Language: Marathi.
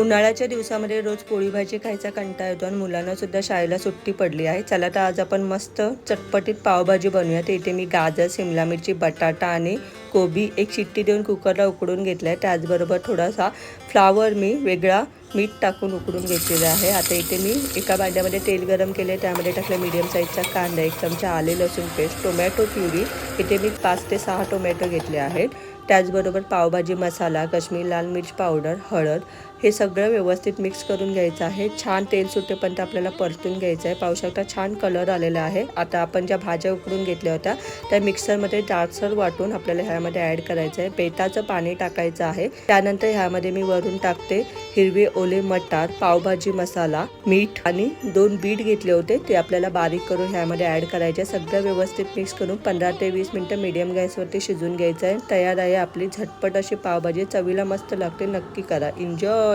उन्हाळ्याच्या दिवसामध्ये रोज पोळी भाजी खायचा कंटाळा येतो आणि मुलांना सुद्धा शाळेला सुट्टी पडली आहे. चला तर आज आपण मस्त चटपटीत पावभाजी बनवूया. तर इथे मी गाजर, शिमला मिरची, बटाटा आणि कोबी एक शिट्टी देऊन कुकरला उकडून घेतला आहे. त्याचबरोबर थोडासा फ्लावर मी वेगळा मीठ टाकून उकडून घेतलेलं आहे. आता इथे मी एका भांड्यामध्ये तेल गरम केले, त्यामध्ये टाकले मीडियम साईजचा कांदा, 1 चमचा आले लसूण पेस्ट, टोमॅटो प्युरी इथे मी 5 ते 6 टोमॅटो घेतले आहेत. त्याचबरोबर पावभाजी मसाला, काश्मीरी लाल मिर्च पावडर, हळद हे सगळं व्यवस्थित मिक्स करून घ्यायचं आहे. छान तेल सुटेपर्यंत आपल्याला परतून घ्यायचं आहे. पाहू शकता छान कलर आलेला आहे. आता आपण ज्या भाज्या उकडून घेतल्या होत्या त्या मिक्सरमध्ये जाडसर वाटून आपल्याला ह्यामध्ये ॲड करायचं आहे. पेटाचं पाणी टाकायचं आहे. त्यानंतर ह्यामध्ये मी वरून टाकते हिरवे ओले मटार, पावभाजी मसाला, मीठ आणि 2 बीट घेतले होते ते आपल्याला बारीक करून ह्यामध्ये ॲड करायचे. सगळं व्यवस्थित मिक्स करून 15 ते 20 मिनिटं मीडियम गॅसवरती शिजून घ्यायचं आहे. तयार आहे आपली झटपट अशी पावभाजी. चवीला मस्त लागते. नक्की करा. एन्जॉय.